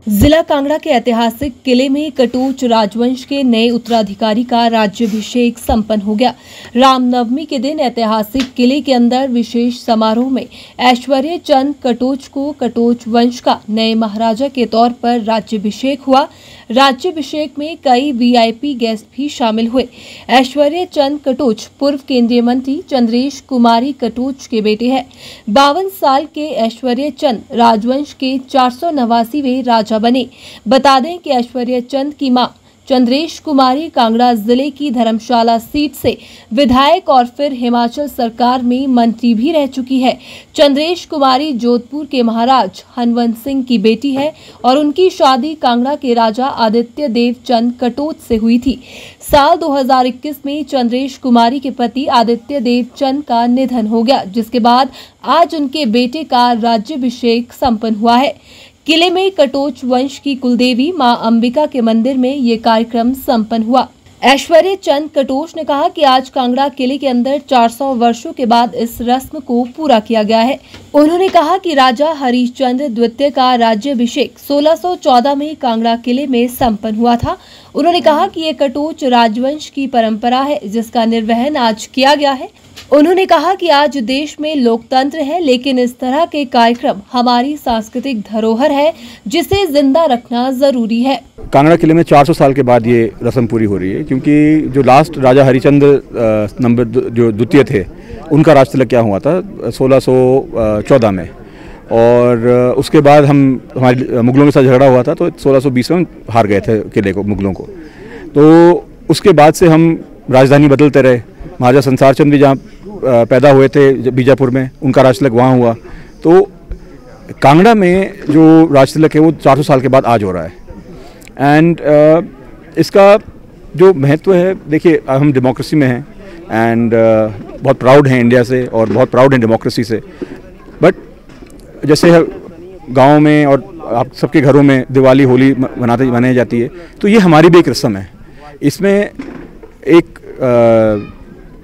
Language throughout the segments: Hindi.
जिला कांगड़ा के ऐतिहासिक किले में कटोच राजवंश के नए उत्तराधिकारी का राज्याभिषेक संपन्न हो गया। रामनवमी के दिन ऐतिहासिक किले के अंदर विशेष समारोह में ऐश्वर्य चंद कटोच को कटोच वंश का नए महाराजा के तौर पर राज्याभिषेक हुआ। राज्याभिषेक में कई वीआईपी गेस्ट भी शामिल हुए। ऐश्वर्य चंद कटोच पूर्व केंद्रीय मंत्री चंद्रेश कुमारी कटोच के बेटे हैं। 52 साल के ऐश्वर्य चंद राजवंश के 489वें राजा बने। बता दें कि ऐश्वर्य चंद की मां चंद्रेश कुमारी कांगड़ा जिले की धर्मशाला सीट से विधायक और फिर हिमाचल सरकार में मंत्री भी रह चुकी है। चंद्रेश कुमारी जोधपुर के महाराज हनवंत सिंह की बेटी है और उनकी शादी कांगड़ा के राजा आदित्य देव चंद कटोच से हुई थी। साल 2021 में चंद्रेश कुमारी के पति आदित्य देव चंद का निधन हो गया, जिसके बाद आज उनके बेटे का राज्याभिषेक संपन्न हुआ है। किले में कटोच वंश की कुलदेवी मां अंबिका के मंदिर में ये कार्यक्रम संपन्न हुआ। ऐश्वर्य चंद कटोच ने कहा कि आज कांगड़ा किले के अंदर 400 वर्षों के बाद इस रस्म को पूरा किया गया है। उन्होंने कहा कि राजा हरिश्चंद्र द्वितीय का राज्याभिषेक 1614 में कांगड़ा किले में संपन्न हुआ था। उन्होंने कहा कि ये कटोच राजवंश की परंपरा है जिसका निर्वहन आज किया गया है। उन्होंने कहा कि आज देश में लोकतंत्र है, लेकिन इस तरह के कार्यक्रम हमारी सांस्कृतिक धरोहर है जिसे जिंदा रखना जरूरी है। कांगड़ा किले में 400 साल के बाद ये रस्म पूरी हो रही है, क्योंकि जो लास्ट राजा हरिचंद्र नंबर जो द्वितीय थे उनका राज तिलक क्या हुआ था 1614 में, और उसके बाद हमारे मुगलों के साथ झगड़ा हुआ था तो 1620 में हार गए थे किले को, मुगलों को। तो उसके बाद से हम राजधानी बदलते रहे। महाराजा संसार चंद भी जहाँ पैदा हुए थे बीजापुर में, उनका राज तिलक वहाँ हुआ। तो कांगड़ा में जो राज तिलक है वो 400 साल के बाद आज हो रहा है। एंड इसका जो महत्व है, देखिए हम डेमोक्रेसी में हैं एंड बहुत प्राउड हैं इंडिया से और बहुत प्राउड हैं डेमोक्रेसी से। बट जैसे गांव में और आप सबके घरों में दिवाली होली मनाई जाती है, तो ये हमारी भी एक रस्म है। इसमें एक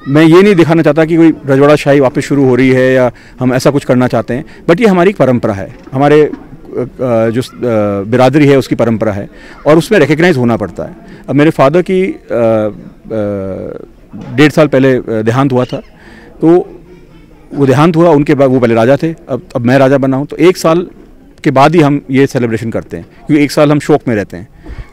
मैं ये नहीं दिखाना चाहता कि कोई रजवाड़ाशाही वापस शुरू हो रही है या हम ऐसा कुछ करना चाहते हैं, बट ये हमारी एक परंपरा है, हमारे जो बिरादरी है उसकी परंपरा है और उसमें रिकग्नाइज होना पड़ता है। अब मेरे फादर की 1.5 साल पहले देहांत हुआ था, तो वो देहांत हुआ, उनके बाद वो पहले राजा थे, अब मैं राजा बना हूँ, तो 1 साल के बाद ही हम ये सेलिब्रेशन करते हैं, क्योंकि 1 साल हम शौक में रहते हैं,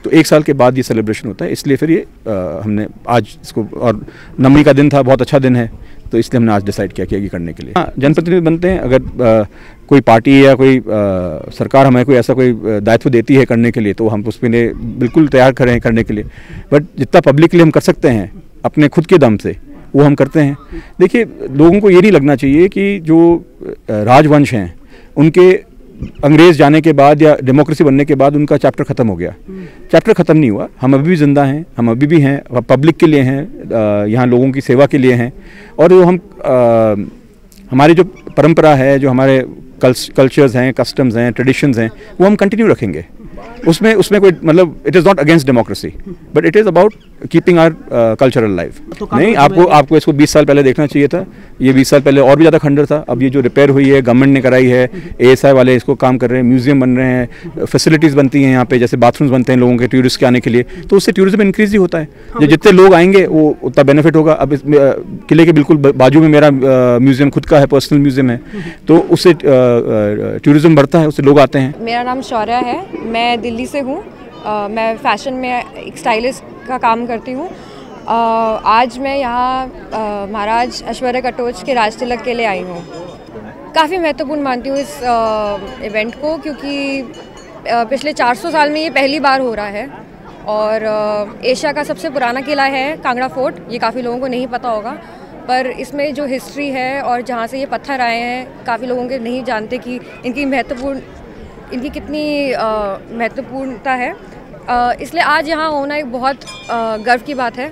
तो 1 साल के बाद ये सेलिब्रेशन होता है। इसलिए फिर ये हमने आज इसको, और नवमी का दिन था, बहुत अच्छा दिन है, तो इसलिए हमने आज डिसाइड किया कि ये करने के लिए। हाँ, जनप्रतिनिधि बनते हैं, अगर कोई पार्टी या कोई सरकार हमें कोई ऐसा कोई दायित्व देती है करने के लिए, तो हम उसके लिए बिल्कुल तैयार करें करने के लिए। बट जितना पब्लिक के लिए हम कर सकते हैं अपने खुद के दम से, वो हम करते हैं। देखिए, लोगों को ये नहीं लगना चाहिए कि जो राजवंश हैं उनके अंग्रेज जाने के बाद या डेमोक्रेसी बनने के बाद उनका चैप्टर ख़त्म हो गया। चैप्टर ख़त्म नहीं हुआ, हम अभी भी जिंदा हैं, हम अभी भी हैं, पब्लिक के लिए हैं, यहाँ लोगों की सेवा के लिए हैं। और जो हम हमारी जो परंपरा है, जो हमारे कल्चर्स हैं, कस्टम्स हैं, ट्रेडिशंस हैं, वो हम कंटिन्यू रखेंगे। उसमें कोई मतलब it is not against democracy, but it is about keeping our cultural life. नहीं, आपको इसको 20 साल पहले देखना चाहिए था। ये 20 साल पहले और भी ज़्यादा खंडर था। अब ये जो रिपेयर हुई है, गवर्नमेंट ने कराई है, ASI वाले इसको काम कर रहे हैं, म्यूजियम बन रहे हैं, फैसिलिटीज़ बनती हैं यहाँ पे, जैसे बाथरूम्स बनते हैं लोगों के टूरिस्ट के आने के लिए, तो उससे टूरिज्म इंक्रीज ही होता है। जो जितने लोग आएंगे वो उतना बेनिफिट होगा। अब इस किले के बिल्कुल बाजू में मेरा म्यूजियम खुद का है, पर्सनल म्यूजियम है, तो उससे टूरिज्म बढ़ता है, उससे लोग आते हैं। मेरा नाम शौर्या है, मैं दिल्ली से हूँ। मैं फैशन में एक स्टाइलिस्ट का काम करती हूँ। आज मैं यहाँ महाराज ऐश्वर्य कटोच के राज तिलक के लिए आई हूँ। काफ़ी महत्वपूर्ण मानती हूँ इस इवेंट को, क्योंकि पिछले 400 साल में ये पहली बार हो रहा है और एशिया का सबसे पुराना किला है कांगड़ा फोर्ट। ये काफ़ी लोगों को नहीं पता होगा, पर इसमें जो हिस्ट्री है और जहाँ से ये पत्थर आए हैं, काफ़ी लोगों के नहीं जानते कि इनकी कितनी महत्वपूर्णता है। इसलिए आज यहाँ होना एक बहुत गर्व की बात है।